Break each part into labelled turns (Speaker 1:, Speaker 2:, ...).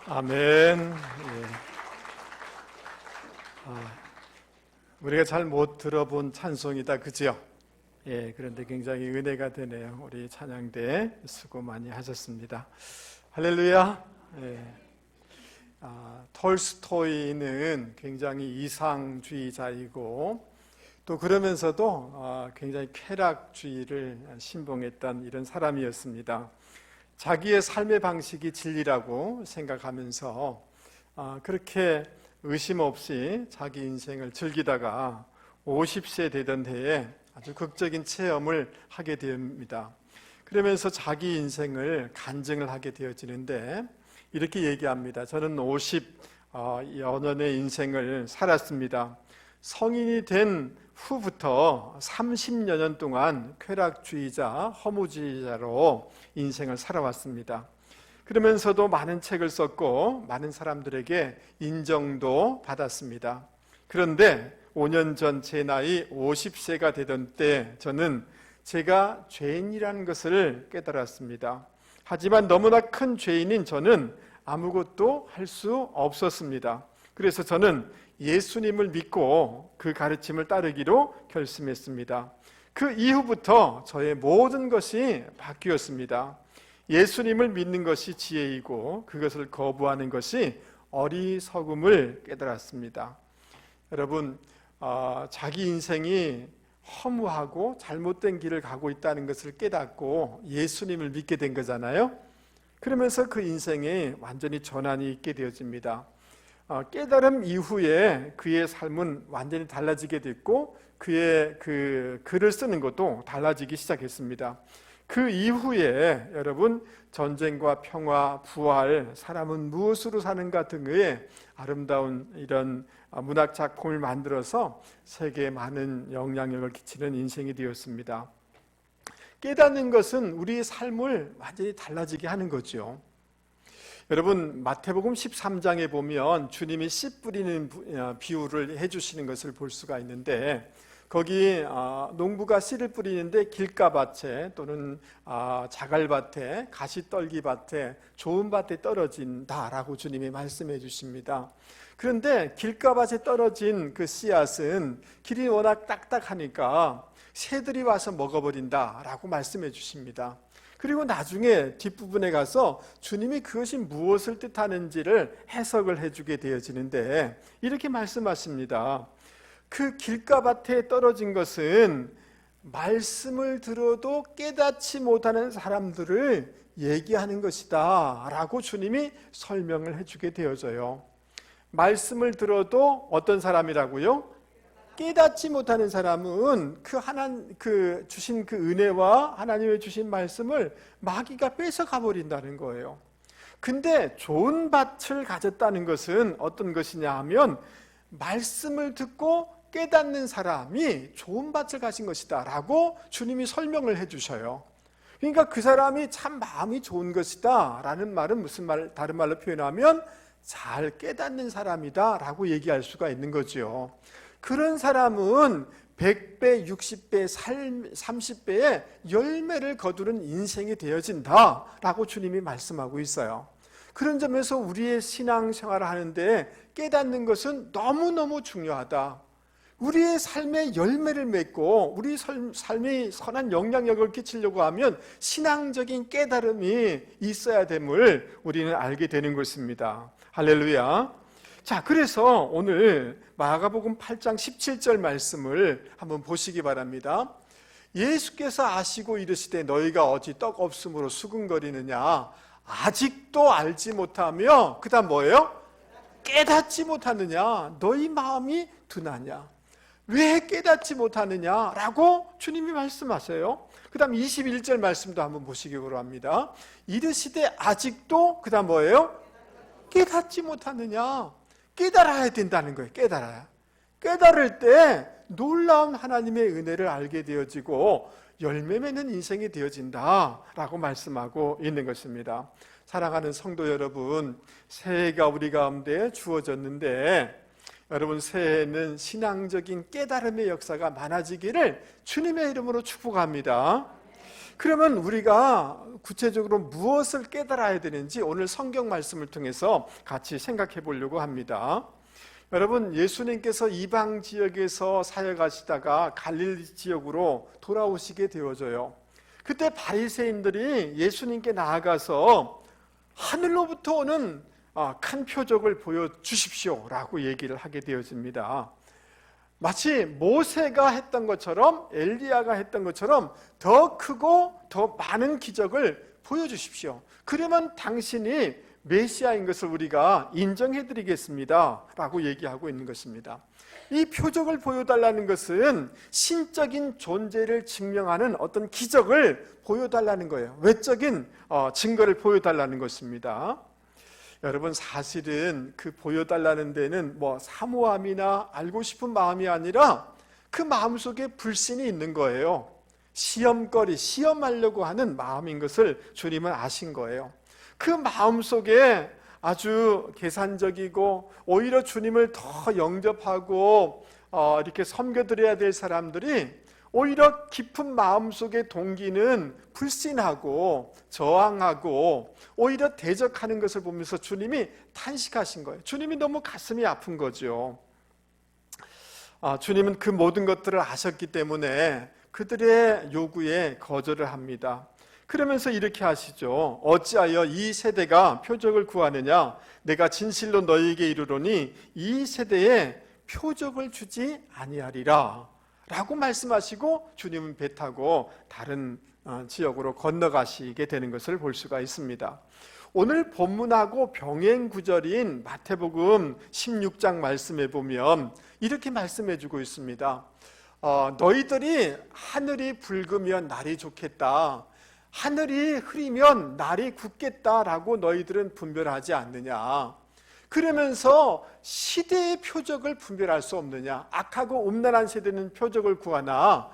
Speaker 1: 아멘. 예. 우리가 잘 못 들어본 찬송이다, 그죠? 예, 그런데 굉장히 은혜가 되네요. 우리 찬양대 수고 많이 하셨습니다. 할렐루야. 예. 톨스토이는 굉장히 이상주의자이고 또 그러면서도 굉장히 쾌락주의를 신봉했던 이런 사람이었습니다. 자기의 삶의 방식이 진리라고 생각하면서 그렇게 의심 없이 자기 인생을 즐기다가 50세 되던 해에 아주 극적인 체험을 하게 됩니다. 그러면서 자기 인생을 간증을 하게 되어지는데 이렇게 얘기합니다. 저는 50여 년의 인생을 살았습니다. 성인이 된 후부터 30여 년 동안 쾌락주의자, 허무주의자로 인생을 살아왔습니다. 그러면서도 많은 책을 썼고 많은 사람들에게 인정도 받았습니다. 그런데 5년 전 제 나이 50세가 되던 때 저는 제가 죄인이라는 것을 깨달았습니다. 하지만 너무나 큰 죄인인 저는 아무것도 할 수 없었습니다. 그래서 저는 예수님을 믿고 그 가르침을 따르기로 결심했습니다. 그 이후부터 저의 모든 것이 바뀌었습니다. 예수님을 믿는 것이 지혜이고 그것을 거부하는 것이 어리석음을 깨달았습니다. 여러분, 자기 인생이 허무하고 잘못된 길을 가고 있다는 것을 깨닫고 예수님을 믿게 된 거잖아요. 그러면서 그 인생에 완전히 전환이 있게 되어집니다. 깨달음 이후에 그의 삶은 완전히 달라지게 됐고 그의 그 글을 쓰는 것도 달라지기 시작했습니다. 그 이후에 여러분 전쟁과 평화, 부활, 사람은 무엇으로 사는가 등의 아름다운 이런 문학 작품을 만들어서 세계에 많은 영향력을 끼치는 인생이 되었습니다. 깨닫는 것은 우리의 삶을 완전히 달라지게 하는 거죠. 여러분 마태복음 13장에 보면 주님이 씨 뿌리는 비유를 해주시는 것을 볼 수가 있는데 거기 농부가 씨를 뿌리는데 길가밭에 또는 자갈밭에 가시떨기밭에 좋은 밭에 떨어진다라고 주님이 말씀해 주십니다. 그런데 길가밭에 떨어진 그 씨앗은 길이 워낙 딱딱하니까 새들이 와서 먹어버린다라고 말씀해 주십니다. 그리고 나중에 뒷부분에 가서 주님이 그것이 무엇을 뜻하는지를 해석을 해주게 되어지는데 이렇게 말씀하십니다. 그 길가밭에 떨어진 것은 말씀을 들어도 깨닫지 못하는 사람들을 얘기하는 것이다 라고 주님이 설명을 해주게 되어져요. 말씀을 들어도 어떤 사람이라고요? 깨닫지 못하는 사람은 그 주신 그 은혜와 하나님의 주신 말씀을 마귀가 뺏어가 버린다는 거예요. 근데 좋은 밭을 가졌다는 것은 어떤 것이냐 하면 말씀을 듣고 깨닫는 사람이 좋은 밭을 가진 것이다 라고 주님이 설명을 해 주셔요. 그러니까 그 사람이 참 마음이 좋은 것이다 라는 말은 다른 말로 표현하면 잘 깨닫는 사람이다 라고 얘기할 수가 있는 거죠. 그런 사람은 100배, 60배, 30배의 열매를 거두는 인생이 되어진다 라고 주님이 말씀하고 있어요. 그런 점에서 우리의 신앙생활을 하는데 깨닫는 것은 너무너무 중요하다. 우리의 삶에 열매를 맺고 우리 삶이 선한 영향력을 끼치려고 하면 신앙적인 깨달음이 있어야 됨을 우리는 알게 되는 것입니다. 할렐루야. 자, 그래서 오늘 마가복음 8장 17절 말씀을 한번 보시기 바랍니다. 예수께서 아시고 이르시되 너희가 어찌 떡 없음으로 수군거리느냐 아직도 알지 못하며 그 다음 뭐예요? 깨닫지 못하느냐 너희 마음이 둔하냐 왜 깨닫지 못하느냐 라고 주님이 말씀하세요. 그 다음 21절 말씀도 한번 보시기 바랍니다. 이르시되 아직도 그 다음 뭐예요? 깨닫지 못하느냐. 깨달아야 된다는 거예요. 깨달을 때 놀라운 하나님의 은혜를 알게 되어지고 열매 맺는 인생이 되어진다 라고 말씀하고 있는 것입니다. 사랑하는 성도 여러분, 새해가 우리 가운데 주어졌는데 여러분 새해에는 신앙적인 깨달음의 역사가 많아지기를 주님의 이름으로 축복합니다. 그러면 우리가 구체적으로 무엇을 깨달아야 되는지 오늘 성경 말씀을 통해서 같이 생각해 보려고 합니다. 여러분, 예수님께서 이방 지역에서 사역하시다가 갈릴리 지역으로 돌아오시게 되어져요. 그때 바리새인들이 예수님께 나아가서 하늘로부터 오는 큰 표적을 보여주십시오 라고 얘기를 하게 되어집니다. 마치 모세가 했던 것처럼, 엘리야가 했던 것처럼 더 크고 더 많은 기적을 보여주십시오. 그러면 당신이 메시아인 것을 우리가 인정해드리겠습니다 라고 얘기하고 있는 것입니다. 이 표적을 보여달라는 것은 신적인 존재를 증명하는 어떤 기적을 보여달라는 거예요. 외적인 증거를 보여달라는 것입니다. 여러분, 사실은 그 보여달라는 데는 사모함이나 알고 싶은 마음이 아니라 그 마음속에 불신이 있는 거예요. 시험하려고 하는 마음인 것을 주님은 아신 거예요. 그 마음속에 아주 계산적이고 오히려 주님을 더 영접하고 이렇게 섬겨드려야 될 사람들이 오히려 깊은 마음속의 동기는 불신하고 저항하고 오히려 대적하는 것을 보면서 주님이 탄식하신 거예요. 주님이 너무 가슴이 아픈 거죠. 주님은 그 모든 것들을 아셨기 때문에 그들의 요구에 거절을 합니다. 그러면서 이렇게 하시죠. 어찌하여 이 세대가 표적을 구하느냐? 내가 진실로 너희에게 이르노니 이 세대에 표적을 주지 아니하리라 라고 말씀하시고 주님은 배 타고 다른 지역으로 건너가시게 되는 것을 볼 수가 있습니다. 오늘 본문하고 병행 구절인 마태복음 16장 말씀에 보면 이렇게 말씀해 주고 있습니다. 너희들이 하늘이 붉으면 날이 좋겠다, 하늘이 흐리면 날이 굳겠다라고 너희들은 분별하지 않느냐. 그러면서 시대의 표적을 분별할 수 없느냐. 악하고 음란한 세대는 표적을 구하나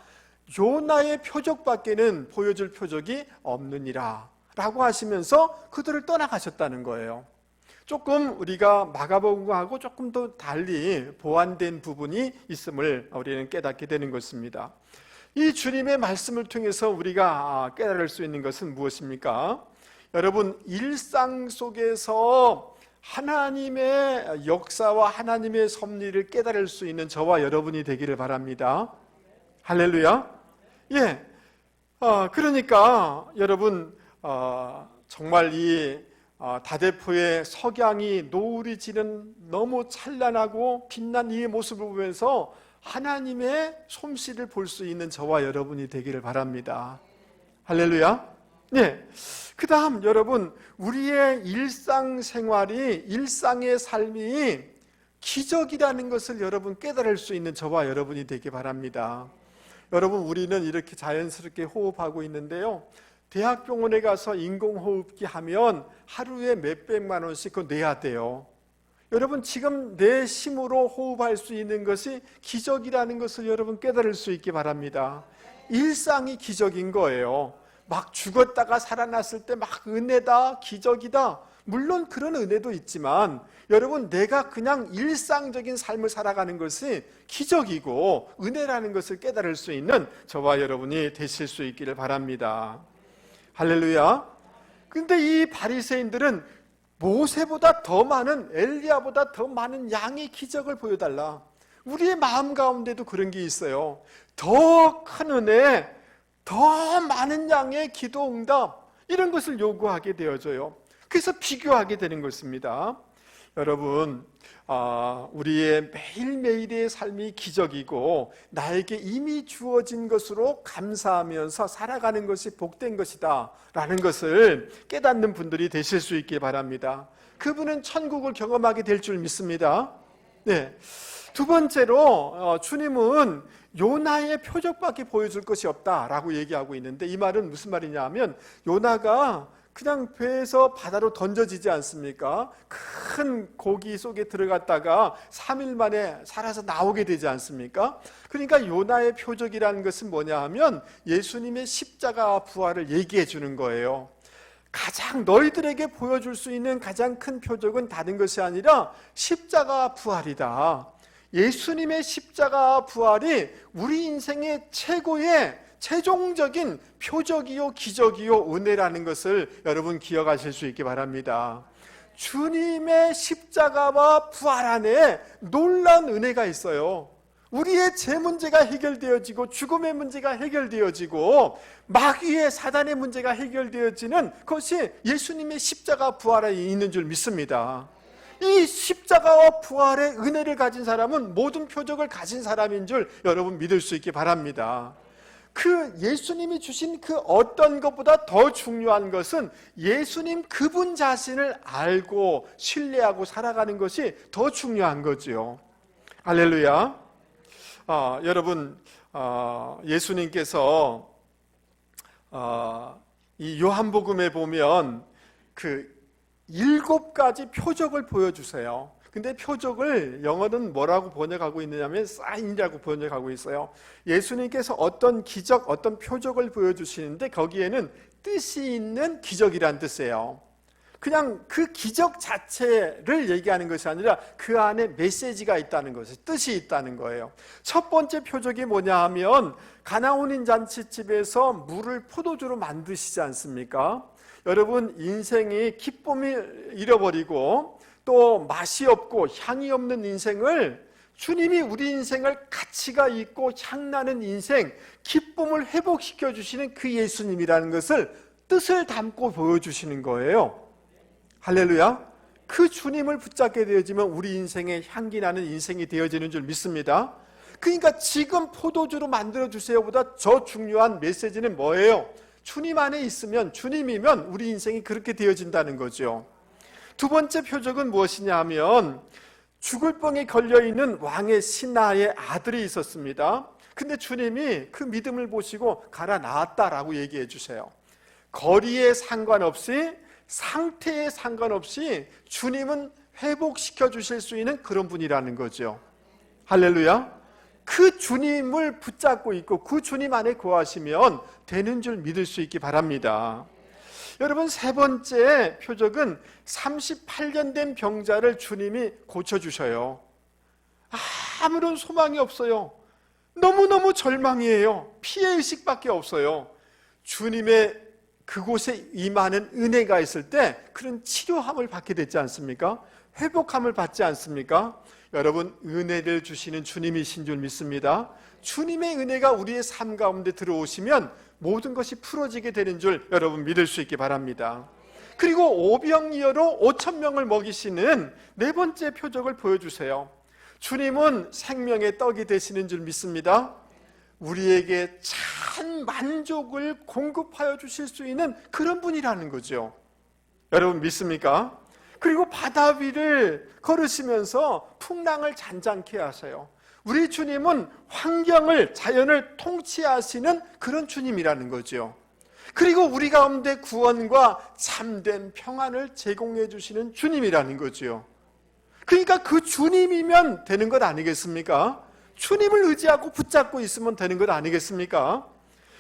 Speaker 1: 요나의 표적밖에는 보여줄 표적이 없느니라 라고 하시면서 그들을 떠나가셨다는 거예요. 조금 우리가 마가복음하고 조금 더 달리 보완된 부분이 있음을 우리는 깨닫게 되는 것입니다. 이 주님의 말씀을 통해서 우리가 깨달을 수 있는 것은 무엇입니까? 여러분, 일상 속에서 하나님의 역사와 하나님의 섭리를 깨달을 수 있는 저와 여러분이 되기를 바랍니다. 할렐루야. 예. 그러니까 여러분, 정말 이 다대포의 석양이 노을이 지는 너무 찬란하고 빛난 이 모습을 보면서 하나님의 솜씨를 볼 수 있는 저와 여러분이 되기를 바랍니다. 할렐루야. 네. 그 다음 여러분, 우리의 일상생활이, 일상의 삶이 기적이라는 것을 여러분 깨달을 수 있는 저와 여러분이 되기 바랍니다. 여러분, 우리는 이렇게 자연스럽게 호흡하고 있는데요, 대학병원에 가서 인공호흡기 하면 하루에 몇백만 원씩 그거 내야 돼요. 여러분, 지금 내 힘으로 호흡할 수 있는 것이 기적이라는 것을 여러분 깨달을 수 있기 바랍니다. 일상이 기적인 거예요. 막 죽었다가 살아났을 때 막 은혜다, 기적이다. 물론 그런 은혜도 있지만 여러분, 내가 그냥 일상적인 삶을 살아가는 것이 기적이고 은혜라는 것을 깨달을 수 있는 저와 여러분이 되실 수 있기를 바랍니다. 할렐루야. 근데 이 바리새인들은 모세보다 더 많은, 엘리야보다 더 많은 양의 기적을 보여달라. 우리의 마음 가운데도 그런 게 있어요. 더 큰 은혜, 더 많은 양의 기도 응답, 이런 것을 요구하게 되어져요. 그래서 비교하게 되는 것입니다. 여러분, 우리의 매일매일의 삶이 기적이고 나에게 이미 주어진 것으로 감사하면서 살아가는 것이 복된 것이다 라는 것을 깨닫는 분들이 되실 수 있기 바랍니다. 그분은 천국을 경험하게 될 줄 믿습니다. 네. 두 번째로 주님은 요나의 표적밖에 보여줄 것이 없다라고 얘기하고 있는데, 이 말은 무슨 말이냐 하면, 요나가 그냥 배에서 바다로 던져지지 않습니까? 큰 고기 속에 들어갔다가 3일 만에 살아서 나오게 되지 않습니까? 그러니까 요나의 표적이라는 것은 뭐냐 하면 예수님의 십자가 부활을 얘기해 주는 거예요. 가장 너희들에게 보여줄 수 있는 가장 큰 표적은 다른 것이 아니라 십자가 부활이다. 예수님의 십자가 부활이 우리 인생의 최고의 최종적인 표적이요 기적이요 은혜라는 것을 여러분 기억하실 수 있기 바랍니다. 주님의 십자가와 부활 안에 놀라운 은혜가 있어요. 우리의 죄 문제가 해결되어지고 죽음의 문제가 해결되어지고 마귀의 사단의 문제가 해결되어지는 것이 예수님의 십자가 부활에 있는 줄 믿습니다. 이 십자가와 부활의 은혜를 가진 사람은 모든 표적을 가진 사람인 줄 여러분 믿을 수 있기 바랍니다. 그 예수님이 주신 그 어떤 것보다 더 중요한 것은 예수님 그분 자신을 알고 신뢰하고 살아가는 것이 더 중요한 거죠. 할렐루야. 여러분, 예수님께서 이 요한복음에 보면 그 7가지 표적을 보여주세요. 근데 표적을 영어는 뭐라고 번역하고 있느냐면 사인이라고 번역하고 있어요. 예수님께서 어떤 기적, 어떤 표적을 보여주시는데 거기에는 뜻이 있는 기적이란 뜻이에요. 그냥 그 기적 자체를 얘기하는 것이 아니라 그 안에 메시지가 있다는 것이, 뜻이 있다는 거예요. 첫 번째 표적이 뭐냐 하면 가나온인 잔치집에서 물을 포도주로 만드시지 않습니까? 여러분, 인생이 기쁨을 잃어버리고 또 맛이 없고 향이 없는 인생을 주님이 우리 인생을 가치가 있고 향나는 인생, 기쁨을 회복시켜 주시는 그 예수님이라는 것을 뜻을 담고 보여주시는 거예요. 할렐루야. 그 주님을 붙잡게 되어지면 우리 인생에 향기 나는 인생이 되어지는 줄 믿습니다. 그러니까 지금 포도주로 만들어주세요보다 더 중요한 메시지는 뭐예요? 주님 안에 있으면, 주님이면 우리 인생이 그렇게 되어진다는 거죠. 두 번째 표적은 무엇이냐 하면 죽을 병에 걸려있는 왕의 신하의 아들이 있었습니다. 근데 주님이 그 믿음을 보시고 가라 나았다라고 얘기해 주세요. 거리에 상관없이, 상태에 상관없이 주님은 회복시켜 주실 수 있는 그런 분이라는 거죠. 할렐루야. 그 주님을 붙잡고 있고 그 주님 안에 거하시면 되는 줄 믿을 수 있기 바랍니다. 여러분, 세 번째 표적은 38년 된 병자를 주님이 고쳐주셔요. 아무런 소망이 없어요. 너무너무 절망이에요. 피해의식밖에 없어요. 주님의 그곳에 임하는 은혜가 있을 때 그런 치료함을 받게 되지 않습니까? 회복함을 받지 않습니까? 여러분, 은혜를 주시는 주님이신 줄 믿습니다. 주님의 은혜가 우리의 삶 가운데 들어오시면 모든 것이 풀어지게 되는 줄 여러분 믿을 수 있기 바랍니다. 그리고 오병이어로 5,000명을 먹이시는 네 번째 표적을 보여주세요. 주님은 생명의 떡이 되시는 줄 믿습니다. 우리에게 참 만족을 공급하여 주실 수 있는 그런 분이라는 거죠. 여러분 믿습니까? 그리고 바다 위를 걸으시면서 풍랑을 잔잔케 하세요. 우리 주님은 환경을, 자연을 통치하시는 그런 주님이라는 거죠. 그리고 우리 가운데 구원과 참된 평안을 제공해 주시는 주님이라는 거죠. 그러니까 그 주님이면 되는 것 아니겠습니까? 주님을 의지하고 붙잡고 있으면 되는 것 아니겠습니까?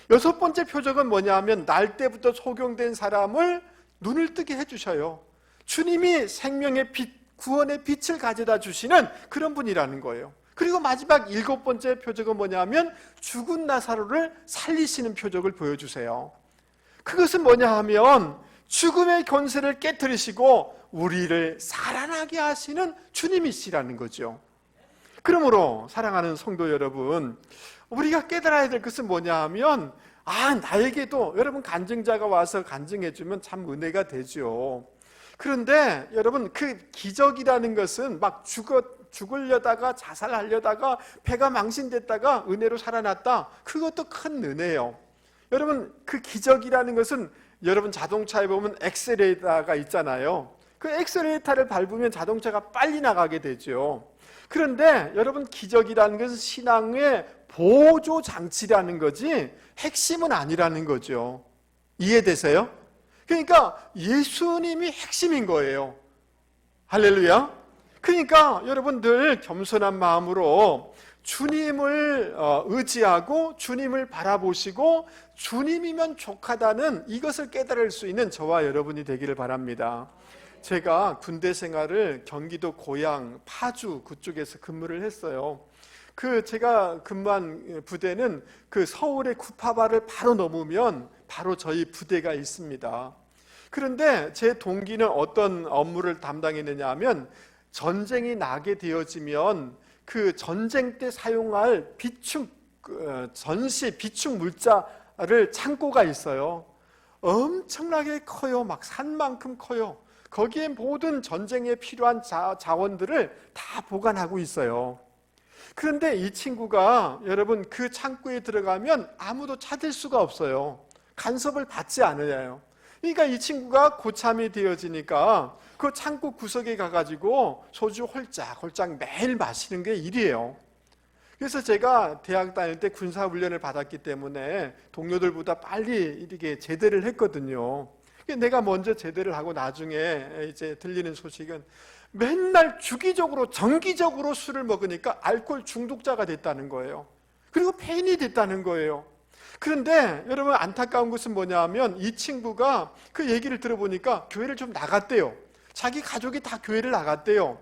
Speaker 1: 여섯 번째 표적은 뭐냐 하면 날 때부터 소경된 사람을 눈을 뜨게 해주셔요. 주님이 생명의 빛, 구원의 빛을 가져다 주시는 그런 분이라는 거예요. 그리고 마지막 일곱 번째 표적은 뭐냐 하면 죽은 나사로를 살리시는 표적을 보여주세요. 그것은 뭐냐 하면 죽음의 권세를 깨뜨리시고 우리를 살아나게 하시는 주님이시라는 거죠. 그러므로 사랑하는 성도 여러분, 우리가 깨달아야 될 것은 뭐냐 하면 나에게도 여러분 간증자가 와서 간증해주면 참 은혜가 되죠. 그런데 여러분, 그 기적이라는 것은 막 죽으려다가 자살하려다가 배가 망신됐다가 은혜로 살아났다, 그것도 큰 은혜예요. 여러분, 그 기적이라는 것은 여러분 자동차에 보면 엑셀레이터가 있잖아요. 그 엑셀레이터를 밟으면 자동차가 빨리 나가게 되죠. 그런데 여러분, 기적이라는 것은 신앙의 보조 장치라는 거지 핵심은 아니라는 거죠. 이해되세요? 그러니까 예수님이 핵심인 거예요. 할렐루야. 그러니까 여러분 늘 겸손한 마음으로 주님을 의지하고 주님을 바라보시고 주님이면 족하다는 이것을 깨달을 수 있는 저와 여러분이 되기를 바랍니다. 제가 군대 생활을 경기도 고양 파주 그쪽에서 근무를 했어요. 그 제가 근무한 부대는 그 서울의 구파발을 바로 넘으면 바로 저희 부대가 있습니다. 그런데 제 동기는 어떤 업무를 담당했느냐 하면, 전쟁이 나게 되어지면 그 전쟁 때 사용할 전시 비축 물자를 창고가 있어요. 엄청나게 커요. 막 산만큼 커요. 거기에 모든 전쟁에 필요한 자원들을 다 보관하고 있어요. 그런데 이 친구가 여러분 그 창고에 들어가면 아무도 찾을 수가 없어요. 간섭을 받지 않으려요. 그러니까 이 친구가 고참이 되어지니까 그 창고 구석에 가가지고 소주 홀짝홀짝 매일 마시는 게 일이에요. 그래서 제가 대학 다닐 때 군사훈련을 받았기 때문에 동료들보다 빨리 이렇게 제대를 했거든요. 내가 먼저 제대를 하고 나중에 이제 들리는 소식은 맨날 주기적으로 정기적으로 술을 먹으니까 알코올 중독자가 됐다는 거예요. 그리고 폐인이 됐다는 거예요. 그런데 여러분 안타까운 것은 뭐냐 하면, 이 친구가 그 얘기를 들어보니까 교회를 좀 나갔대요. 자기 가족이 다 교회를 나갔대요.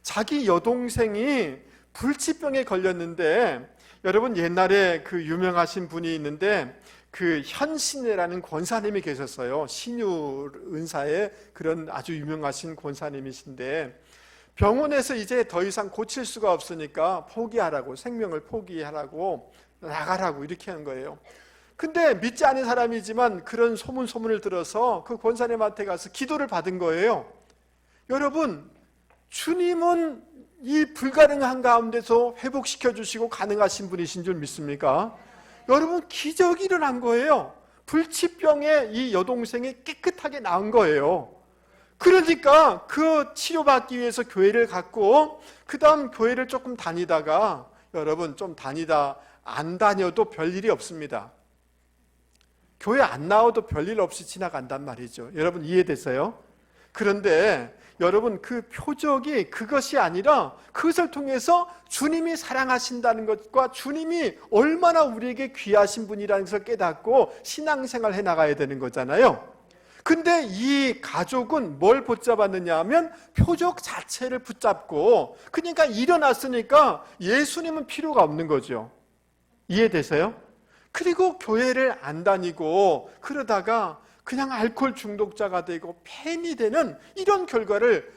Speaker 1: 자기 여동생이 불치병에 걸렸는데, 여러분 옛날에 그 유명하신 분이 있는데 그 현신회라는 권사님이 계셨어요. 신유 은사의 그런 아주 유명하신 권사님이신데, 병원에서 이제 더 이상 고칠 수가 없으니까 포기하라고, 생명을 포기하라고, 나가라고 이렇게 한 거예요. 근데 믿지 않은 사람이지만 그런 소문을 들어서 그 권사님한테 가서 기도를 받은 거예요. 여러분, 주님은 이 불가능한 가운데서 회복시켜 주시고 가능하신 분이신 줄 믿습니까? 여러분, 기적이 일어난 거예요. 불치병에 이 여동생이 깨끗하게 나은 거예요. 그러니까 그 치료받기 위해서 교회를 갔고, 그 다음 교회를 조금 다니다가, 여러분 좀 다니다 안 다녀도 별일이 없습니다. 교회 안 나와도 별일 없이 지나간단 말이죠. 여러분 이해됐어요? 그런데 여러분 그 표적이 그것이 아니라, 그것을 통해서 주님이 사랑하신다는 것과 주님이 얼마나 우리에게 귀하신 분이라는 것을 깨닫고 신앙생활 해나가야 되는 거잖아요. 근데 이 가족은 뭘 붙잡았느냐 하면 표적 자체를 붙잡고, 그러니까 일어났으니까 예수님은 필요가 없는 거죠. 이해되세요? 그리고 교회를 안 다니고 그러다가 그냥 알코올 중독자가 되고 폐인이 되는 이런 결과를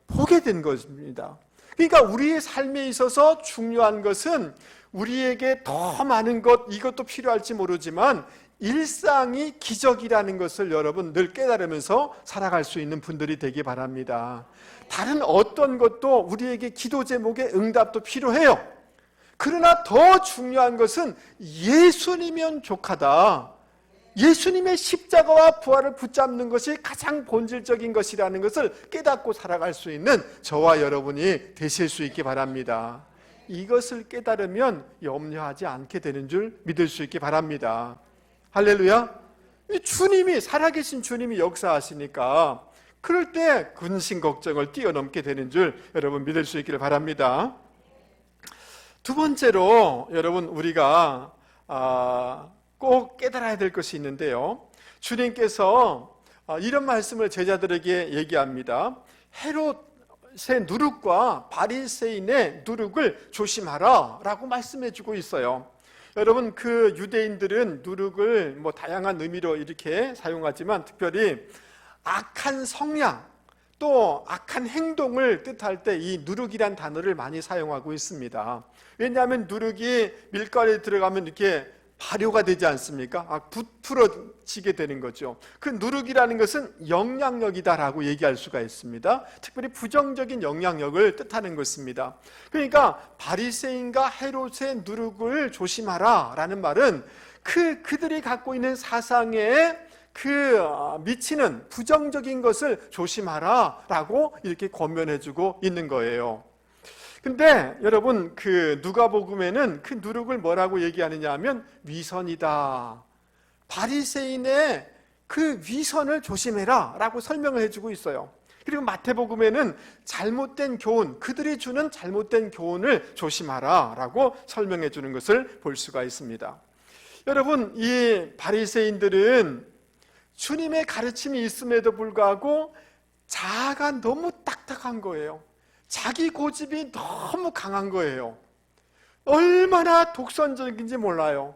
Speaker 1: 보게 된 것입니다. 그러니까 우리의 삶에 있어서 중요한 것은, 우리에게 더 많은 것, 이것도 필요할지 모르지만 일상이 기적이라는 것을 여러분 늘 깨달으면서 살아갈 수 있는 분들이 되기 바랍니다. 다른 어떤 것도 우리에게 기도 제목의 응답도 필요해요. 그러나 더 중요한 것은 예수님이면 족하다. 예수님의 십자가와 부활을 붙잡는 것이 가장 본질적인 것이라는 것을 깨닫고 살아갈 수 있는 저와 여러분이 되실 수 있기 바랍니다. 이것을 깨달으면 염려하지 않게 되는 줄 믿을 수 있기 바랍니다. 할렐루야. 주님이, 살아계신 주님이 역사하시니까 그럴 때 근심 걱정을 뛰어넘게 되는 줄 여러분 믿을 수 있기를 바랍니다. 두 번째로 여러분 우리가 꼭 깨달아야 될 것이 있는데요, 주님께서 이런 말씀을 제자들에게 얘기합니다. 헤롯의 누룩과 바리새인의 누룩을 조심하라 라고 말씀해 주고 있어요. 여러분 그 유대인들은 누룩을 뭐 다양한 의미로 이렇게 사용하지만, 특별히 악한 성향 또 악한 행동을 뜻할 때 이 누룩이란 단어를 많이 사용하고 있습니다. 왜냐하면 누룩이 밀가루에 들어가면 이렇게 발효가 되지 않습니까? 부풀어지게 되는 거죠. 그 누룩이라는 것은 영향력이다라고 얘기할 수가 있습니다. 특별히 부정적인 영향력을 뜻하는 것입니다. 그러니까 바리새인과 헤롯의 누룩을 조심하라 라는 말은 그들이 갖고 있는 사상에 미치는 부정적인 것을 조심하라 라고 이렇게 권면해주고 있는 거예요. 근데 여러분 누가복음에는 그 누룩을 뭐라고 얘기하느냐 하면 위선이다. 바리새인의 그 위선을 조심해라 라고 설명을 해주고 있어요. 그리고 마태복음에는 잘못된 교훈, 그들이 주는 잘못된 교훈을 조심하라 라고 설명해 주는 것을 볼 수가 있습니다. 여러분 이 바리새인들은 주님의 가르침이 있음에도 불구하고 자아가 너무 딱딱한 거예요. 자기 고집이 너무 강한 거예요. 얼마나 독선적인지 몰라요.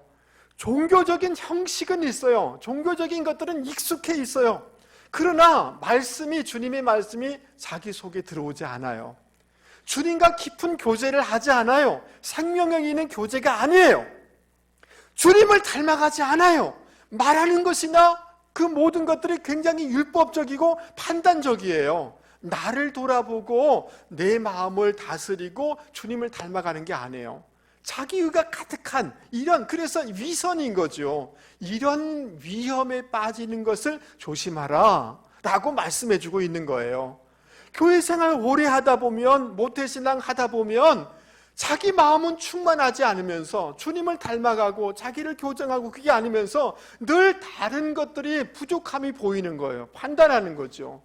Speaker 1: 종교적인 형식은 있어요. 종교적인 것들은 익숙해 있어요. 그러나 주님의 말씀이 자기 속에 들어오지 않아요. 주님과 깊은 교제를 하지 않아요. 생명력 있는 교제가 아니에요. 주님을 닮아가지 않아요. 말하는 것이나 그 모든 것들이 굉장히 율법적이고 판단적이에요. 나를 돌아보고 내 마음을 다스리고 주님을 닮아가는 게 아니에요. 자기의가 가득한 그래서 위선인 거죠. 이런 위험에 빠지는 것을 조심하라 라고 말씀해 주고 있는 거예요. 교회 생활 오래 하다 보면, 모태신앙 하다 보면 자기 마음은 충만하지 않으면서 주님을 닮아가고 자기를 교정하고 그게 아니면서 늘 다른 것들이 부족함이 보이는 거예요. 판단하는 거죠.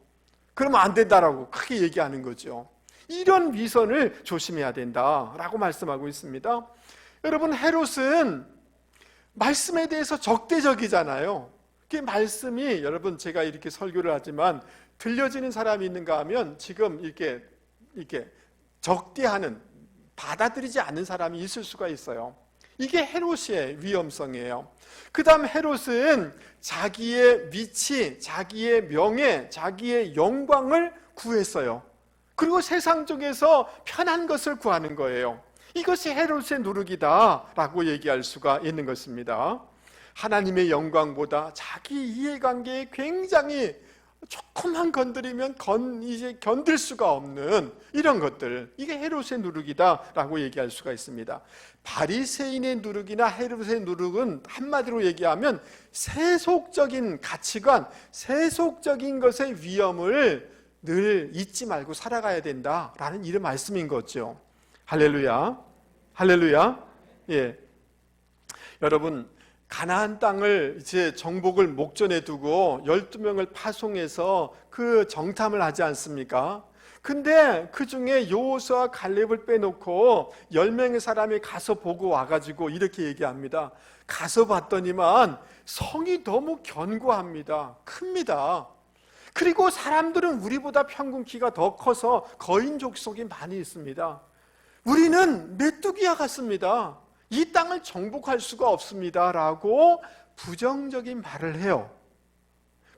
Speaker 1: 그러면 안 된다라고 크게 얘기하는 거죠. 이런 위선을 조심해야 된다라고 말씀하고 있습니다. 여러분, 헤롯은 말씀에 대해서 적대적이잖아요. 그 말씀이, 여러분, 제가 이렇게 설교를 하지만 들려지는 사람이 있는가 하면 지금 이렇게 적대하는, 받아들이지 않는 사람이 있을 수가 있어요. 이게 헤롯의 위험성이에요. 그 다음 헤롯은 자기의 위치, 자기의 명예, 자기의 영광을 구했어요. 그리고 세상 쪽에서 편한 것을 구하는 거예요. 이것이 헤롯의 누룩이다라고 얘기할 수가 있는 것입니다. 하나님의 영광보다 자기 이해관계에 굉장히 조금만 건드리면 이제 견딜 수가 없는 이런 것들, 이게 헤롯의 누룩이다라고 얘기할 수가 있습니다. 바리새인의 누룩이나 헤롯의 누룩은 한마디로 얘기하면 세속적인 가치관, 세속적인 것의 위험을 늘 잊지 말고 살아가야 된다라는 이런 말씀인 거죠. 할렐루야, 할렐루야. 예, 여러분, 가나안 땅을 이제 정복을 목전에 두고 12명을 파송해서 그 정탐을 하지 않습니까? 근데 그 중에 여호수아와 갈렙을 빼놓고 10명의 사람이 가서 보고 와가지고 이렇게 얘기합니다. 가서 봤더니만 성이 너무 견고합니다. 큽니다. 그리고 사람들은 우리보다 평균 키가 더 커서 거인 족속이 많이 있습니다. 우리는 메뚜기와 같습니다. 이 땅을 정복할 수가 없습니다 라고 부정적인 말을 해요.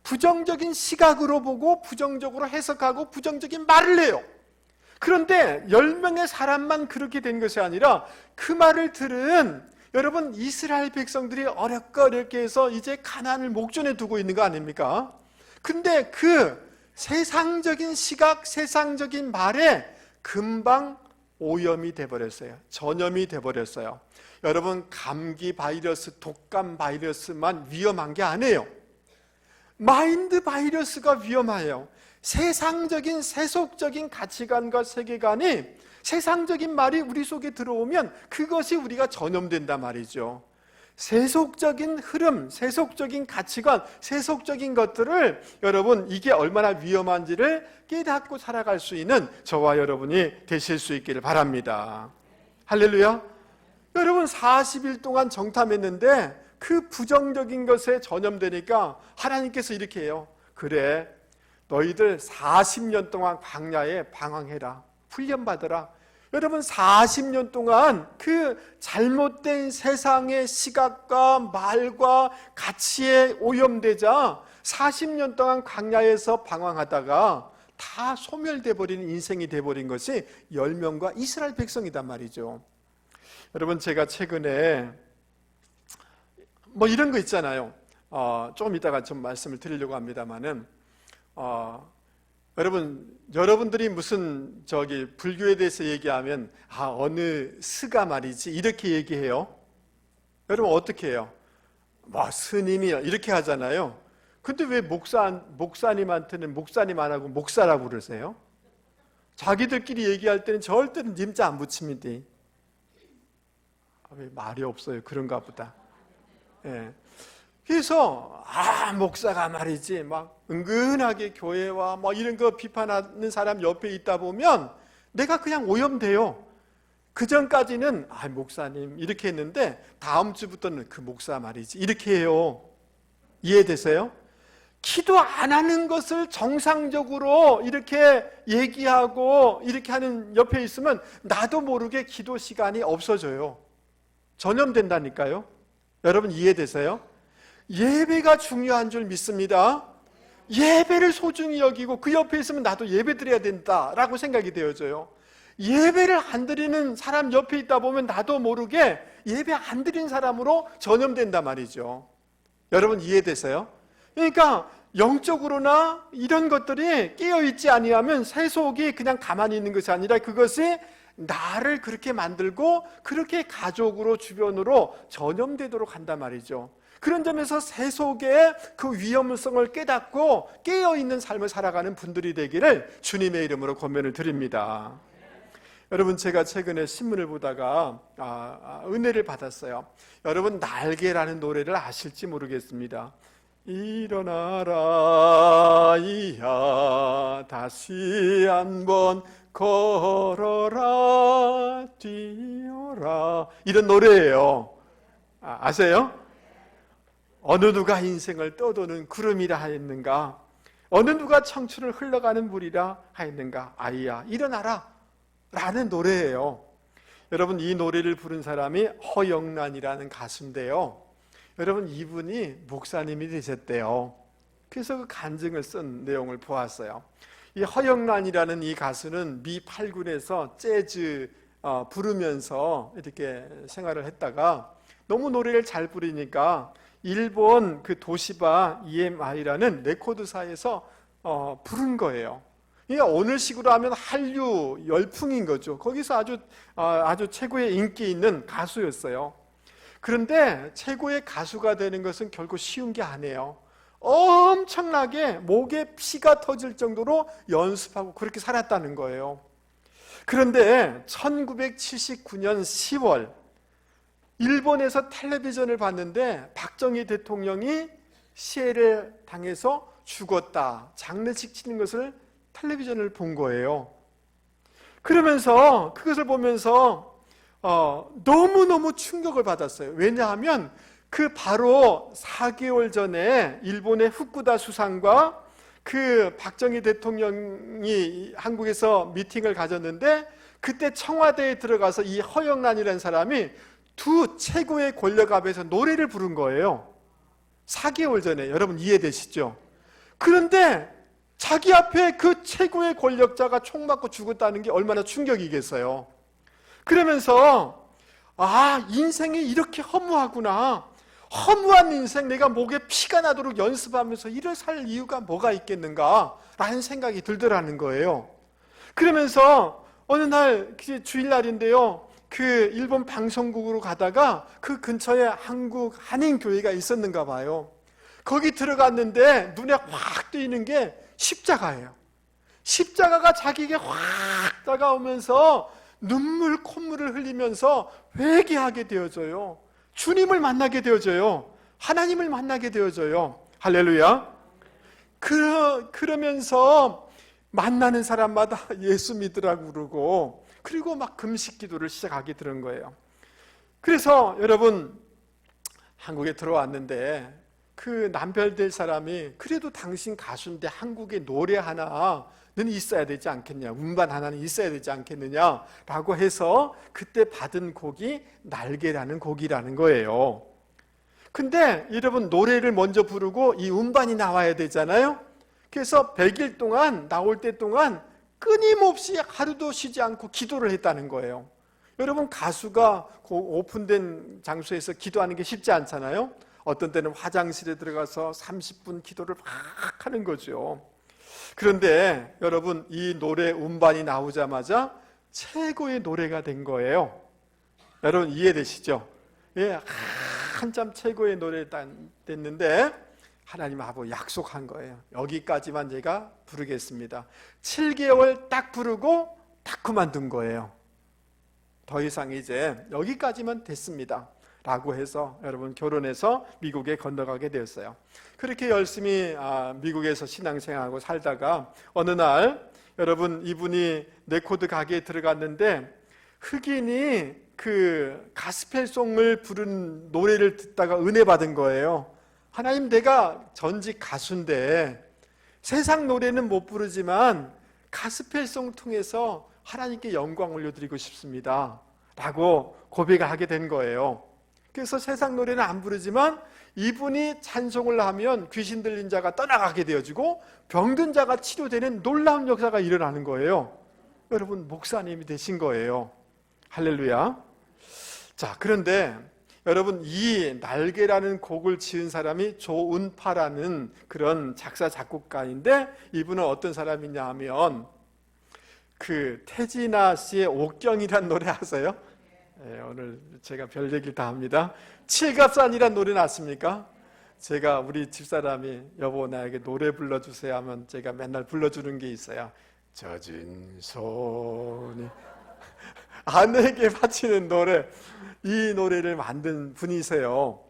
Speaker 1: 부정적인 시각으로 보고 부정적으로 해석하고 부정적인 말을 해요. 그런데 10명의 사람만 그렇게 된 것이 아니라 그 말을 들은 여러분, 이스라엘 백성들이 어렵게 해서 이제 가나안을 목전에 두고 있는 거 아닙니까? 근데 그 세상적인 시각, 세상적인 말에 금방 오염이 돼버렸어요. 전염이 돼버렸어요. 여러분, 감기 바이러스, 독감 바이러스만 위험한 게 아니에요. 마인드 바이러스가 위험해요. 세상적인, 세속적인 가치관과 세계관이, 세상적인 말이 우리 속에 들어오면 그것이 우리가 전염된단 말이죠. 세속적인 흐름, 세속적인 가치관, 세속적인 것들을 여러분, 이게 얼마나 위험한지를 깨닫고 살아갈 수 있는 저와 여러분이 되실 수 있기를 바랍니다. 할렐루야. 여러분, 40일 동안 정탐했는데 그 부정적인 것에 전염되니까 하나님께서 이렇게 해요. 그래, 너희들 40년 동안 광야에 방황해라, 훈련받아라. 여러분, 40년 동안 그 잘못된 세상의 시각과 말과 가치에 오염되자 40년 동안 광야에서 방황하다가 다 소멸돼 버리는 인생이 돼버린 것이 10명과 이스라엘 백성이단 말이죠. 여러분, 제가 최근에 이런 거 있잖아요. 좀 이따가 좀 말씀을 드리려고 합니다만은, 여러분들이 무슨 불교에 대해서 얘기하면 어느 스가 말이지 이렇게 얘기해요. 여러분, 어떻게 해요? 스님이 이렇게 하잖아요. 근데 왜 목사님한테는 목사님 안 하고 목사라고 그러세요? 자기들끼리 얘기할 때는 절대 님자 안 붙입니다. 왜 말이 없어요? 그런가 보다. 예. 그래서 목사가 말이지 은근하게 교회와 이런 거 비판하는 사람 옆에 있다 보면 내가 그냥 오염돼요. 그 전까지는 목사님 이렇게 했는데 다음 주부터는 그 목사 말이지 이렇게 해요. 이해되세요? 기도 안 하는 것을 정상적으로 이렇게 얘기하고 이렇게 하는 옆에 있으면 나도 모르게 기도 시간이 없어져요. 전염된다니까요. 여러분 이해되세요? 예배가 중요한 줄 믿습니다. 예배를 소중히 여기고 그 옆에 있으면 나도 예배 드려야 된다라고 생각이 되어져요. 예배를 안 드리는 사람 옆에 있다 보면 나도 모르게 예배 안 드린 사람으로 전염된단 말이죠. 여러분 이해되세요? 그러니까 영적으로나 이런 것들이 깨어있지 아니하면 새 속이 그냥 가만히 있는 것이 아니라 그것이 나를 그렇게 만들고 그렇게 가족으로 주변으로 전염되도록 한단 말이죠. 그런 점에서 새 속의 그 위험성을 깨닫고 깨어있는 삶을 살아가는 분들이 되기를 주님의 이름으로 권면을 드립니다. 여러분 제가 최근에 신문을 보다가 은혜를 받았어요. 여러분 날개라는 노래를 아실지 모르겠습니다. 일어나라 이야 다시 한번 걸어라 뛰어라 이런 노래예요. 아세요? 어느 누가 인생을 떠도는 구름이라 하였는가, 어느 누가 청춘을 흘러가는 물이라 하였는가, 아이야 일어나라 라는 노래예요. 여러분 이 노래를 부른 사람이 허영란이라는 가수인데요, 여러분 이분이 목사님이 되셨대요. 그래서 그 간증을 쓴 내용을 보았어요. 이 허영란이라는 이 가수는 미 8군에서 재즈 부르면서 이렇게 생활을 했다가 너무 노래를 잘 부르니까 일본 그 도시바 EMI라는 레코드사에서 부른 거예요. 그러니까 오늘식으로 하면 한류 열풍인 거죠. 거기서 아주 최고의 인기 있는 가수였어요. 그런데 최고의 가수가 되는 것은 결코 쉬운 게 아니에요. 엄청나게 목에 피가 터질 정도로 연습하고 그렇게 살았다는 거예요. 그런데 1979년 10월 일본에서 텔레비전을 봤는데 박정희 대통령이 시해를 당해서 죽었다, 장례식 치는 것을 텔레비전을 본 거예요. 그러면서 그것을 보면서 너무너무 충격을 받았어요. 왜냐하면 그 바로 4개월 전에 일본의 후쿠다 수상과 그 박정희 대통령이 한국에서 미팅을 가졌는데 그때 청와대에 들어가서 이 허영란이라는 사람이 두 최고의 권력 앞에서 노래를 부른 거예요. 4개월 전에. 여러분 이해되시죠? 그런데 자기 앞에 그 최고의 권력자가 총 맞고 죽었다는 게 얼마나 충격이겠어요. 그러면서 인생이 이렇게 허무하구나, 허무한 인생, 내가 목에 피가 나도록 연습하면서 이를 살 이유가 뭐가 있겠는가 라는 생각이 들더라는 거예요. 그러면서 어느 날 주일날인데요, 그 일본 방송국으로 가다가 그 근처에 한국 한인교회가 있었는가 봐요. 거기 들어갔는데 눈에 확 띄는 게 십자가예요. 십자가가 자기에게 확 다가오면서 눈물 콧물을 흘리면서 회개하게 되어져요. 주님을 만나게 되어져요. 하나님을 만나게 되어져요. 할렐루야. 그러면서 만나는 사람마다 예수 믿으라고 그러고, 그리고 막 금식 기도를 시작하게 되는 거예요. 그래서 여러분 한국에 들어왔는데 그 남별될 사람이 그래도 당신 가수인데 한국에 노래 하나는 있어야 되지 않겠냐, 음반 하나는 있어야 되지 않겠느냐 라고 해서 그때 받은 곡이 날개라는 곡이라는 거예요. 근데 여러분 노래를 먼저 부르고 이 음반이 나와야 되잖아요. 그래서 100일 동안 나올 때 동안 끊임없이 하루도 쉬지 않고 기도를 했다는 거예요. 여러분 가수가 그 오픈된 장소에서 기도하는 게 쉽지 않잖아요. 어떤 때는 화장실에 들어가서 30분 기도를 막 하는 거죠. 그런데 여러분 이 노래 음반이 나오자마자 최고의 노래가 된 거예요. 여러분 이해되시죠? 예, 한참 최고의 노래 됐는데 하나님하고 약속한 거예요. 여기까지만 제가 부르겠습니다. 7개월 딱 부르고 딱 그만둔 거예요. 더 이상 이제 여기까지만 됐습니다 라고 해서 여러분 결혼해서 미국에 건너가게 되었어요. 그렇게 열심히 미국에서 신앙생활하고 살다가 어느 날 여러분 이분이 레코드 가게에 들어갔는데 흑인이 그 가스펠송을 부른 노래를 듣다가 은혜 받은 거예요. 하나님, 내가 전직 가수인데 세상 노래는 못 부르지만 가스펠송을 통해서 하나님께 영광 올려드리고 싶습니다 라고 고백을 하게 된 거예요. 그래서 세상 노래는 안 부르지만 이분이 찬송을 하면 귀신 들린 자가 떠나가게 되어지고 병든 자가 치료되는 놀라운 역사가 일어나는 거예요. 여러분, 목사님이 되신 거예요. 할렐루야. 자, 그런데 여러분, 이 날개라는 곡을 지은 사람이 조은파라는 그런 작사 작곡가인데, 이분은 어떤 사람이냐 하면 그 태진아 씨의 옥경이란 노래 아세요? 네, 오늘 제가 별 얘기를 다 합니다. 칠갑산이란 노래 아십니까? 제가 우리 집사람이 여보 나에게 노래 불러주세요 하면 제가 맨날 불러주는 게 있어요. 젖은 손이 아내에게 바치는 노래, 이 노래를 만든 분이세요.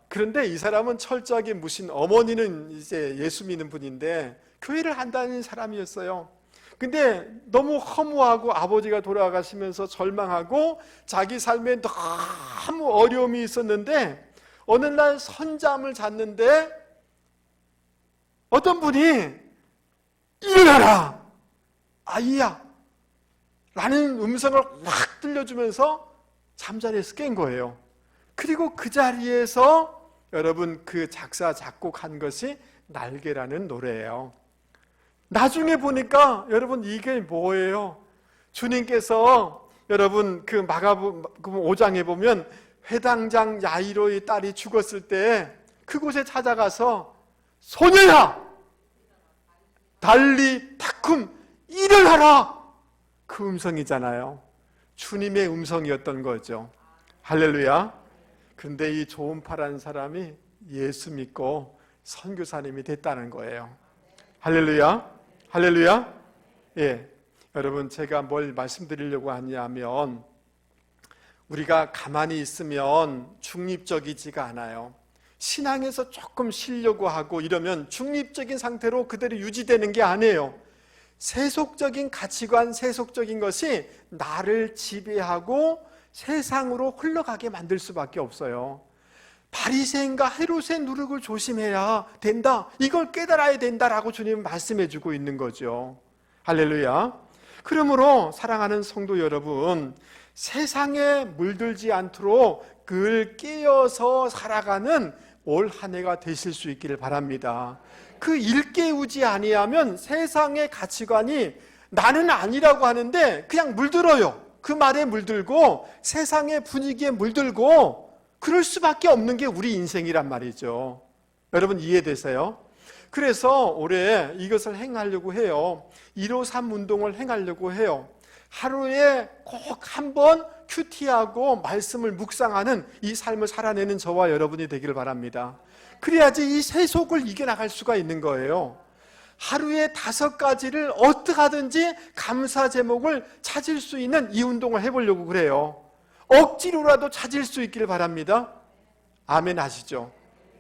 Speaker 1: 그런데 이 사람은 철저하게 무신, 어머니는 이제 예수 믿는 분인데 교회를 한다는 사람이었어요. 근데 너무 허무하고 아버지가 돌아가시면서 절망하고 자기 삶에 너무 어려움이 있었는데 어느 날 선잠을 잤는데 어떤 분이 일어나라 아이야 라는 음성을 확 들려주면서 잠자리에서 깬 거예요. 그리고 그 자리에서 여러분 그 작사 작곡한 것이 날개라는 노래예요. 나중에 보니까 여러분 이게 뭐예요? 주님께서 여러분 그 마가복음 5장에 보면 회당장 야이로의 딸이 죽었을 때 그곳에 찾아가서 소녀야 달리 타쿰 일어나라, 그 음성이잖아요. 주님의 음성이었던 거죠. 할렐루야. 그런데 이 조은파라는 사람이 예수 믿고 선교사님이 됐다는 거예요. 할렐루야. 할렐루야. 예, 여러분 제가 뭘 말씀드리려고 하냐면 우리가 가만히 있으면 중립적이지가 않아요. 신앙에서 조금 쉬려고 하고 이러면 중립적인 상태로 그대로 유지되는 게 아니에요. 세속적인 가치관, 세속적인 것이 나를 지배하고 세상으로 흘러가게 만들 수밖에 없어요. 바리새인과 헤롯의 누룩을 조심해야 된다, 이걸 깨달아야 된다라고 주님은 말씀해 주고 있는 거죠. 할렐루야. 그러므로 사랑하는 성도 여러분, 세상에 물들지 않도록 늘 깨어서 살아가는 올 한 해가 되실 수 있기를 바랍니다. 그 일깨우지 아니하면 세상의 가치관이 나는 아니라고 하는데 그냥 물들어요. 그 말에 물들고 세상의 분위기에 물들고 그럴 수밖에 없는 게 우리 인생이란 말이죠. 여러분 이해되세요? 그래서 올해 이것을 행하려고 해요. 153 운동을 행하려고 해요. 하루에 꼭 한 번 큐티하고 말씀을 묵상하는 이 삶을 살아내는 저와 여러분이 되기를 바랍니다. 그래야지 이 세속을 이겨나갈 수가 있는 거예요. 하루에 5가지를 어떻게 하든지 감사 제목을 찾을 수 있는 이 운동을 해보려고 그래요. 억지로라도 찾을 수 있기를 바랍니다. 아멘 하시죠?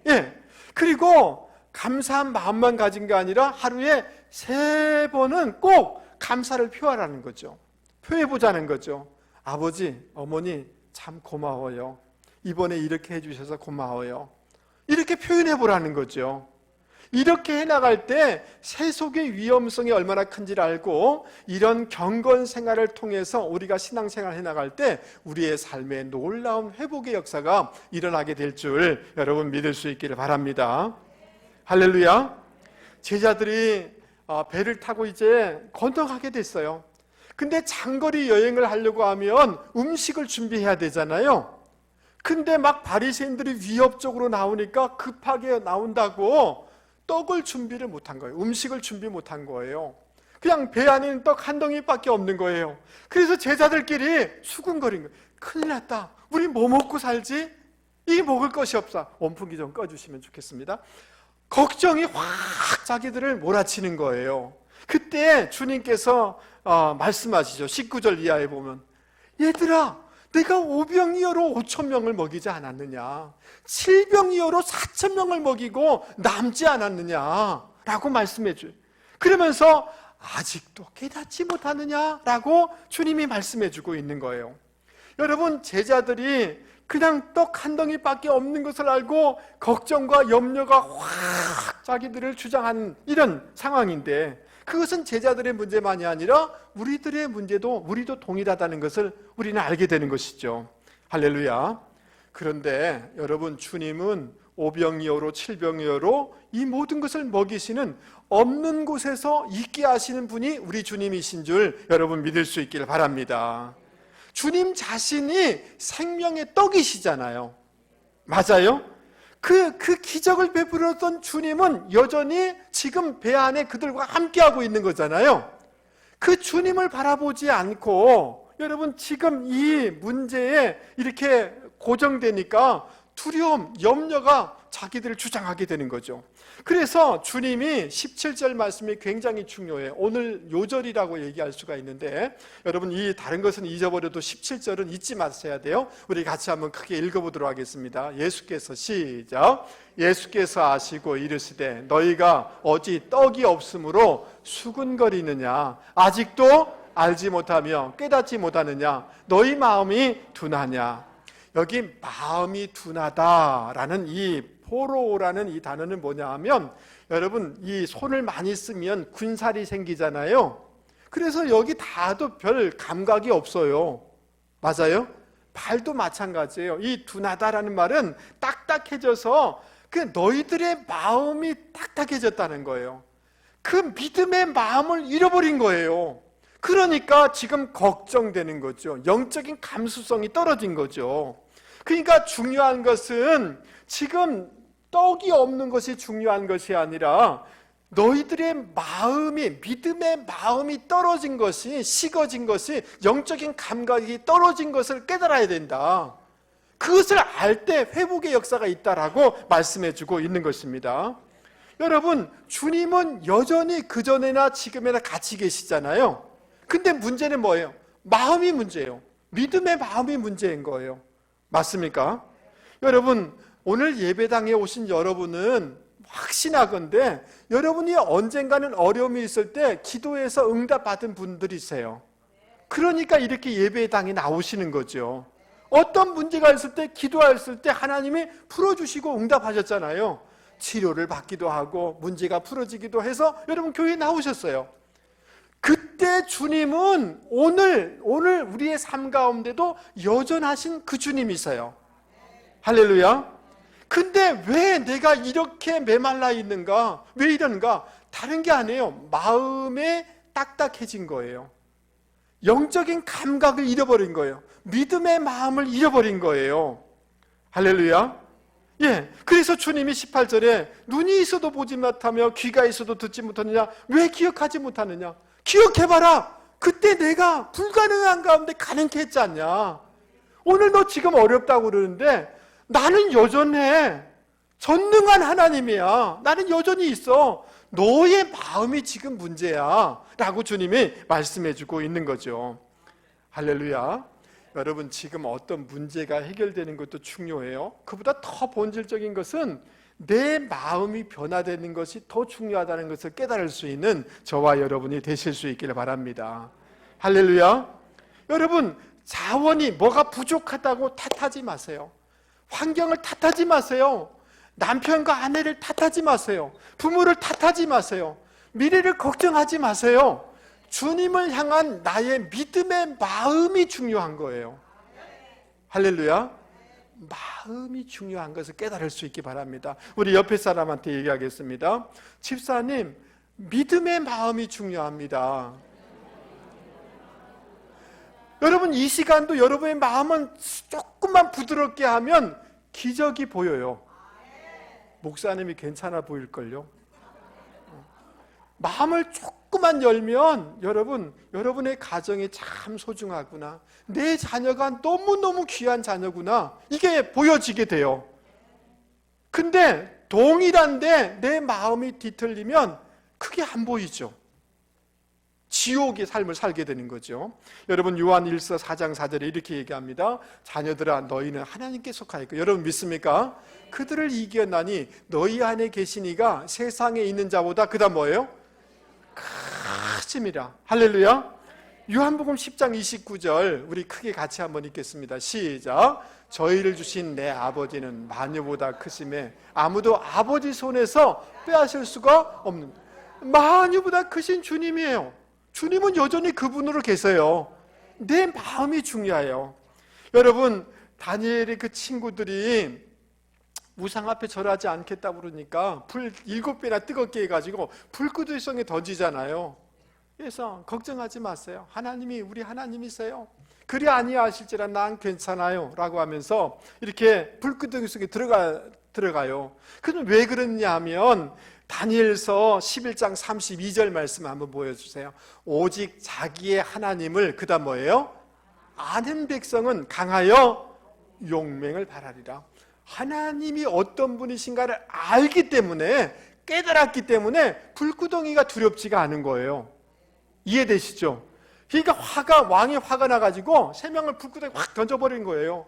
Speaker 1: 예. 그리고 감사한 마음만 가진 게 아니라 하루에 3번은 꼭 감사를 표하라는 거죠. 표해보자는 거죠. 아버지, 어머니 참 고마워요. 이번에 이렇게 해주셔서 고마워요. 이렇게 표현해보라는 거죠. 이렇게 해나갈 때 세속의 위험성이 얼마나 큰지를 알고 이런 경건 생활을 통해서 우리가 신앙생활을 해나갈 때 우리의 삶에 놀라운 회복의 역사가 일어나게 될 줄 여러분 믿을 수 있기를 바랍니다. 할렐루야. 제자들이 배를 타고 이제 건너가게 됐어요. 근데 장거리 여행을 하려고 하면 음식을 준비해야 되잖아요. 근데 막 바리새인들이 위협적으로 나오니까 급하게 나온다고 떡을 준비를 못한 거예요. 음식을 준비 못한 거예요. 그냥 배 안에는 떡 한 덩이밖에 없는 거예요. 그래서 제자들끼리 수군거린 거예요. 큰일 났다. 우리 뭐 먹고 살지? 이게 먹을 것이 없어. 원풍기 좀 꺼주시면 좋겠습니다. 걱정이 확 자기들을 몰아치는 거예요. 그때 주님께서 말씀하시죠. 19절 이하에 보면 얘들아, 내가 5병이어로 5,000명을 먹이지 않았느냐? 7병이어로 4,000명을 먹이고 남지 않았느냐? 라고 말씀해 줘요. 그러면서 아직도 깨닫지 못하느냐? 라고 주님이 말씀해 주고 있는 거예요. 여러분, 제자들이 그냥 떡 한 덩이밖에 없는 것을 알고 걱정과 염려가 확 자기들을 주장하는 이런 상황인데, 그것은 제자들의 문제만이 아니라 우리들의 문제도, 우리도 동일하다는 것을 우리는 알게 되는 것이죠. 할렐루야. 그런데 여러분, 주님은 오병이어로 칠병이어로 이 모든 것을 먹이시는, 없는 곳에서 있게 하시는 분이 우리 주님이신 줄 여러분 믿을 수 있기를 바랍니다. 주님 자신이 생명의 떡이시잖아요. 맞아요? 그 기적을 베풀었던 주님은 여전히 지금 배 안에 그들과 함께하고 있는 거잖아요. 그 주님을 바라보지 않고 여러분 지금 이 문제에 이렇게 고정되니까 두려움, 염려가 자기들을 주장하게 되는 거죠. 그래서 주님이 17절 말씀이 굉장히 중요해요. 오늘 요절이라고 얘기할 수가 있는데, 여러분 이 다른 것은 잊어버려도 17절은 잊지 마셔야 돼요. 우리 같이 한번 크게 읽어보도록 하겠습니다. 예수께서, 시작. 예수께서 아시고 이르시되 너희가 어찌 떡이 없으므로 수군거리느냐, 아직도 알지 못하며 깨닫지 못하느냐, 너희 마음이 둔하냐. 여기 마음이 둔하다라는 이 포로라는 이 단어는 뭐냐 하면, 여러분 이 손을 많이 쓰면 군살이 생기잖아요. 그래서 여기 닿아도 별 감각이 없어요. 맞아요? 발도 마찬가지예요. 이 둔하다라는 말은 딱딱해져서 그 너희들의 마음이 딱딱해졌다는 거예요. 그 믿음의 마음을 잃어버린 거예요. 그러니까 지금 걱정되는 거죠. 영적인 감수성이 떨어진 거죠. 그러니까 중요한 것은 지금 떡이 없는 것이 중요한 것이 아니라 너희들의 마음이, 믿음의 마음이 떨어진 것이, 식어진 것이, 영적인 감각이 떨어진 것을 깨달아야 된다. 그것을 알 때 회복의 역사가 있다라고 말씀해 주고 있는 것입니다. 여러분, 주님은 여전히 그전에나 지금에나 같이 계시잖아요. 근데 문제는 뭐예요? 마음이 문제예요. 믿음의 마음이 문제인 거예요. 맞습니까? 여러분, 오늘 예배당에 오신 여러분은 확신하건대 여러분이 언젠가는 어려움이 있을 때 기도해서 응답받은 분들이세요. 그러니까 이렇게 예배당에 나오시는 거죠. 어떤 문제가 있을 때, 기도했을 때 하나님이 풀어주시고 응답하셨잖아요. 치료를 받기도 하고 문제가 풀어지기도 해서 여러분 교회에 나오셨어요. 그때 주님은 오늘 우리의 삶 가운데도 여전하신 그 주님이세요. 할렐루야. 근데 왜 내가 이렇게 메말라 있는가? 왜 이러는가? 다른 게 아니에요. 마음에 딱딱해진 거예요. 영적인 감각을 잃어버린 거예요. 믿음의 마음을 잃어버린 거예요. 할렐루야. 예, 그래서 주님이 18절에 눈이 있어도 보지 못하며 귀가 있어도 듣지 못하느냐? 왜 기억하지 못하느냐? 기억해봐라. 그때 내가 불가능한 가운데 가능케 했지 않냐? 오늘 너 지금 어렵다고 그러는데 나는 여전해. 전능한 하나님이야. 나는 여전히 있어. 너의 마음이 지금 문제야 라고 주님이 말씀해주고 있는 거죠. 할렐루야. 여러분, 지금 어떤 문제가 해결되는 것도 중요해요. 그보다 더 본질적인 것은 내 마음이 변화되는 것이 더 중요하다는 것을 깨달을 수 있는 저와 여러분이 되실 수 있기를 바랍니다. 할렐루야. 여러분, 자원이 뭐가 부족하다고 탓하지 마세요. 환경을 탓하지 마세요. 남편과 아내를 탓하지 마세요. 부모를 탓하지 마세요. 미래를 걱정하지 마세요. 주님을 향한 나의 믿음의 마음이 중요한 거예요. 할렐루야. 마음이 중요한 것을 깨달을 수 있기 바랍니다. 우리 옆에 사람한테 얘기하겠습니다. 집사님, 믿음의 마음이 중요합니다. 여러분, 이 시간도 여러분의 마음은 조금만 부드럽게 하면 기적이 보여요. 목사님이 괜찮아 보일걸요. 마음을 조금만 열면 여러분의 가정이 참 소중하구나, 내 자녀가 너무너무 귀한 자녀구나, 이게 보여지게 돼요. 근데 동일한데 내 마음이 뒤틀리면 그게 안 보이죠. 지옥의 삶을 살게 되는 거죠. 여러분, 요한 1서 4장 4절에 이렇게 얘기합니다. 자녀들아, 너희는 하나님께 속하였고, 여러분 믿습니까? 그들을 이겨나니 너희 안에 계신 이가 세상에 있는 자보다 그다음 뭐예요? 크심이라. 할렐루야. 요한복음 10장 29절 우리 크게 같이 한번 읽겠습니다. 시작. 저희를 주신 내 아버지는 마녀보다 크심에 아무도 아버지 손에서 빼앗을 수가 없는, 마녀보다 크신 주님이에요. 주님은 여전히 그분으로 계세요. 내 마음이 중요해요. 여러분, 다니엘의 그 친구들이 우상 앞에 절하지 않겠다 그러니까 불 7배나 뜨겁게 해가지고 불구덩이성에 던지잖아요. 그래서 걱정하지 마세요. 하나님이 우리 하나님이세요. 그리 아니하실지라 난 괜찮아요 라고 하면서 이렇게 불구덩이 속에 들어가요. 그럼 왜 그러냐 하면 다니엘서 11장 32절 말씀 한번 보여주세요. 오직 자기의 하나님을, 그 다음 뭐예요? 아는 백성은 강하여 용맹을 바라리라. 하나님이 어떤 분이신가를 알기 때문에, 깨달았기 때문에 불구덩이가 두렵지가 않은 거예요. 이해되시죠? 그러니까 왕이 화가 나가지고 3명을 불구덩이에 확 던져버린 거예요.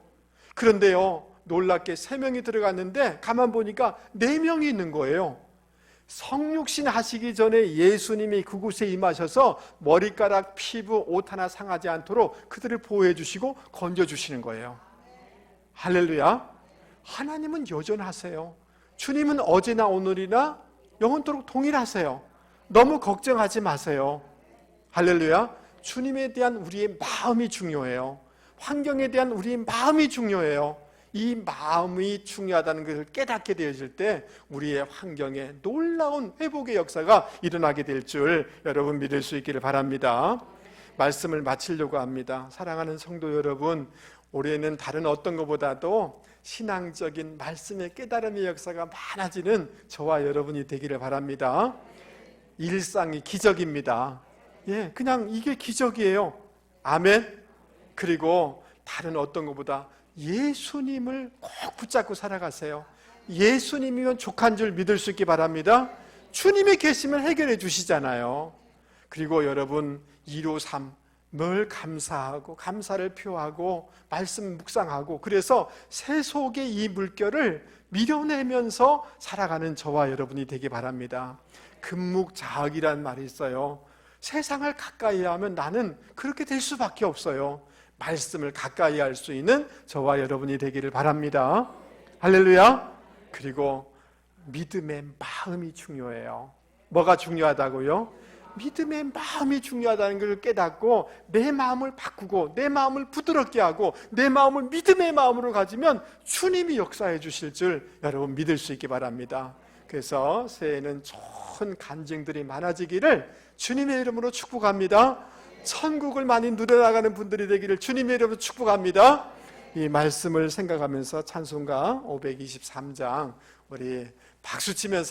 Speaker 1: 그런데요, 놀랍게 3명이 들어갔는데 가만 보니까 4명이 있는 거예요. 성육신 하시기 전에 예수님이 그곳에 임하셔서 머리카락, 피부, 옷 하나 상하지 않도록 그들을 보호해 주시고 건져 주시는 거예요. 할렐루야. 하나님은 여전하세요. 주님은 어제나 오늘이나 영원토록 동일하세요. 너무 걱정하지 마세요. 할렐루야. 주님에 대한 우리의 마음이 중요해요. 환경에 대한 우리의 마음이 중요해요. 이 마음이 중요하다는 것을 깨닫게 되어질 때 우리의 환경에 놀라운 회복의 역사가 일어나게 될 줄 여러분 믿을 수 있기를 바랍니다. 말씀을 마치려고 합니다. 사랑하는 성도 여러분, 올해는 다른 어떤 것보다도 신앙적인 말씀의 깨달음의 역사가 많아지는 저와 여러분이 되기를 바랍니다. 일상이 기적입니다. 예, 그냥 이게 기적이에요. 아멘. 그리고 다른 어떤 것보다 예수님을 꼭 붙잡고 살아가세요. 예수님이면 족한 줄 믿을 수 있기 바랍니다. 주님이 계시면 해결해 주시잖아요. 그리고 여러분 153 늘 감사하고 감사를 표하고 말씀 묵상하고, 그래서 새 속의 이 물결을 밀어내면서 살아가는 저와 여러분이 되기 바랍니다. 금묵자학이란 말이 있어요. 세상을 가까이 하면 나는 그렇게 될 수밖에 없어요. 말씀을 가까이 할 수 있는 저와 여러분이 되기를 바랍니다. 할렐루야. 그리고 믿음의 마음이 중요해요. 뭐가 중요하다고요? 믿음의 마음이 중요하다는 걸 깨닫고 내 마음을 바꾸고 내 마음을 부드럽게 하고 내 마음을 믿음의 마음으로 가지면 주님이 역사해 주실 줄 여러분 믿을 수 있기 바랍니다. 그래서 새해에는 좋은 간증들이 많아지기를 주님의 이름으로 축복합니다. 천국을 많이 누려나가는 분들이 되기를 주님의 이름으로 축복합니다. 이 말씀을 생각하면서 찬송가 523장 우리 박수치면서